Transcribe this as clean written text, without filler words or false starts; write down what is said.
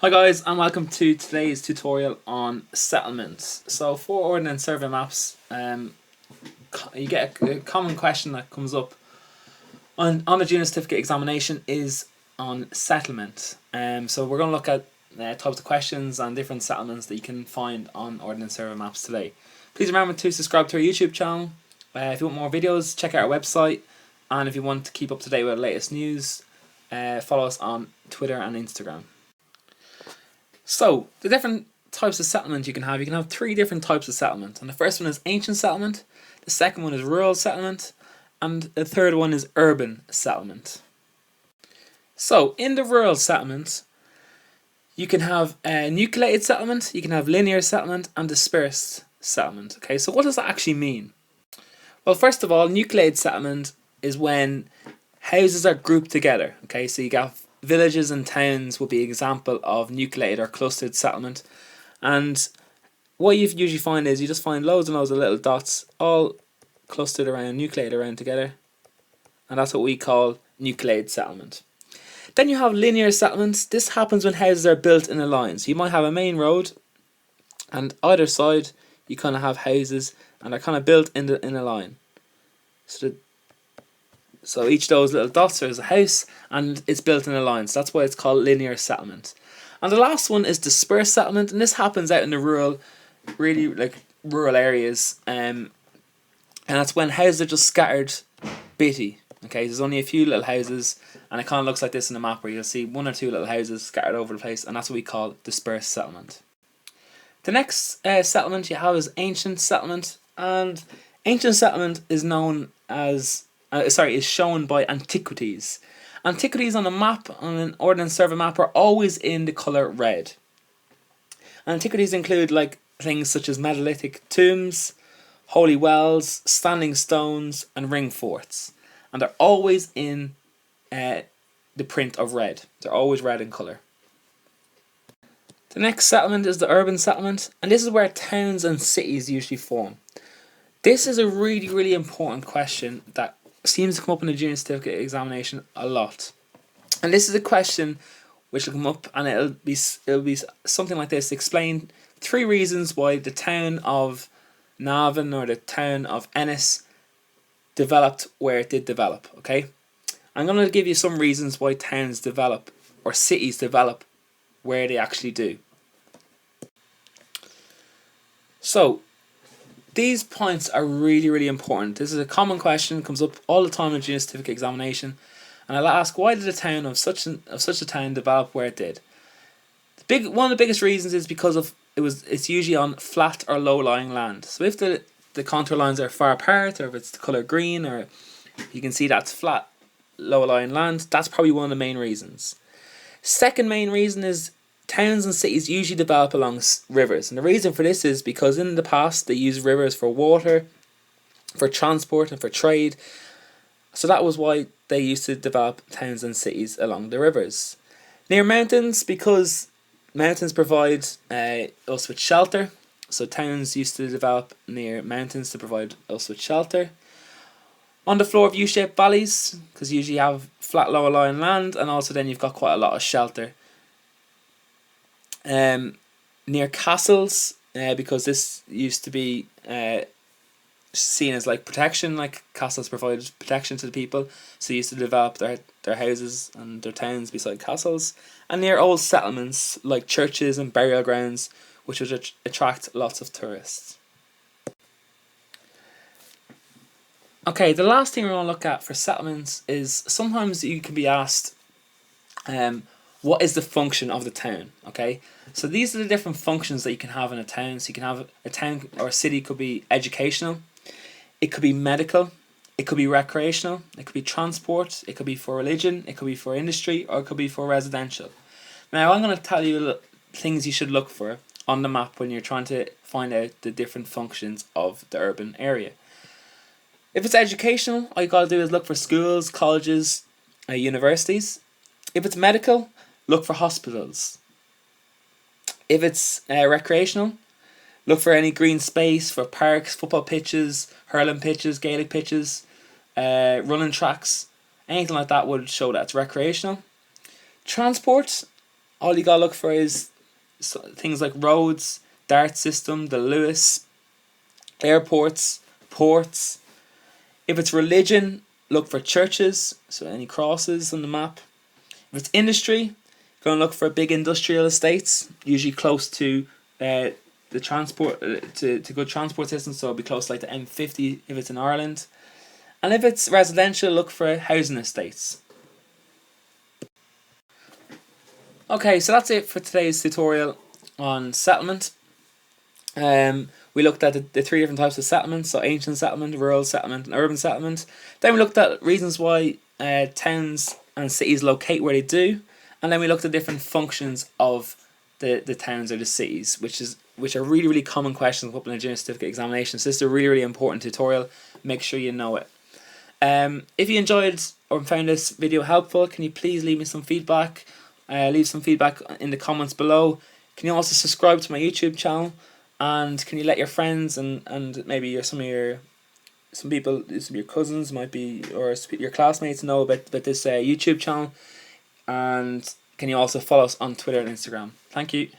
Hi guys, and welcome to today's tutorial on settlements. So for ordnance survey maps, you get a common question that comes up on the junior certificate examination is on settlement. So we're going to look at types of questions and different settlements that you can find on ordnance survey maps today. Please remember to subscribe to our YouTube channel. If you want more videos, check out our website, and if you want to keep up to date with the latest news, follow us on Twitter and Instagram. So, the different types of settlement you can have three different types of settlement. And the first one is ancient settlement, the second one is rural settlement, and the third one is urban settlement. So, in the rural settlement, you can have a nucleated settlement, you can have linear settlement, and dispersed settlement. Okay, so what does that actually mean? Well, first of all, nucleated settlement is when houses are grouped together. Okay, so you got villages and towns would be an example of nucleated or clustered settlement, and what you usually find is you just find loads and loads of little dots all clustered around, nucleated around together, and that's what we call nucleated settlement. Then you have linear settlements. This happens when houses are built in a line. So you might have a main road, and either side you kind of have houses, and they're kind of built in a line. So each of those little dots is a house, and it's built in a line. So that's why it's called linear settlement. And the last one is dispersed settlement, and this happens out in the rural areas, and that's when houses are just scattered bitty. Okay, there's only a few little houses, and it kind of looks like this in the map where you'll see one or two little houses scattered over the place, and that's what we call dispersed settlement. The next settlement you have is ancient settlement, and ancient settlement is known as is shown by antiquities. Antiquities on a map, on an ordnance survey map, are always in the colour red. And antiquities include like things such as megalithic tombs, holy wells, standing stones, and ring forts. And they're always in the print of red. They're always red in colour. The next settlement is the urban settlement, and this is where towns and cities usually form. This is a really, really important question that seems to come up in the junior certificate examination a lot. And this is a question which will come up, and it'll be something like this: explain 3 reasons why the town of Navan or the town of Ennis developed where it did develop. Okay, I'm going to give you some reasons why towns develop or cities develop where they actually do. So these points are really, really important. This is a common question, comes up all the time in junior certificate examination, and I'll ask, why did a town of such a town develop where it did? One of the biggest reasons is because it's usually on flat or low-lying land. So if the contour lines are far apart, or if it's the colour green, or you can see that's flat, low-lying land, that's probably one of the main reasons. Second main reason is towns and cities usually develop along rivers, and the reason for this is because in the past they used rivers for water, for transport, and for trade. So that was why they used to develop towns and cities along the rivers. Near mountains, because mountains provide us with shelter, so towns used to develop near mountains to provide us with shelter. On the floor of U-shaped valleys, because you usually have flat lower-lying land, and also then you've got quite a lot of shelter. Near castles, because this used to be seen as like protection, like castles provided protection to the people, so they used to develop their houses and their towns beside castles. And near old settlements like churches and burial grounds, which would attract lots of tourists. Okay, the last thing we're going to look at for settlements is sometimes you can be asked, what is the function of the town? Okay, so these are the different functions that you can have in a town. So you can have a town or a city could be educational, it could be medical, it could be recreational, it could be transport, it could be for religion, it could be for industry, or it could be for residential. Now I'm going to tell you things you should look for on the map when you're trying to find out the different functions of the urban area. If it's educational, all you got to do is look for schools, colleges, universities. If it's medical, look for hospitals. If it's recreational, look for any green space, for parks, football pitches, hurling pitches, Gaelic pitches, running tracks. Anything like that would show that it's recreational. Transport, all you gotta look for is things like roads, DART system, the Lewis, airports, ports. If it's religion, look for churches, so any crosses on the map. If it's industry, go and look for big industrial estates, usually close to the transport to good transport systems, so it'll be close to like the M50 if it's in Ireland. And if it's residential, look for housing estates. Okay, so that's it for today's tutorial on settlement. We looked at the three different types of settlements, so ancient settlement, rural settlement, and urban settlement. Then we looked at reasons why towns and cities locate where they do, and then we looked at different functions of the towns or the cities, which are really, really common questions up in the junior certificate examinations. So this is a really, really important tutorial. Make sure you know it. If you enjoyed or found this video helpful, can you please leave me some feedback? Leave some feedback in the comments below. Can you also subscribe to my YouTube channel? And can you let your friends and maybe some people, some of your cousins might be, or your classmates know about this YouTube channel? And can you also follow us on Twitter and Instagram? Thank you.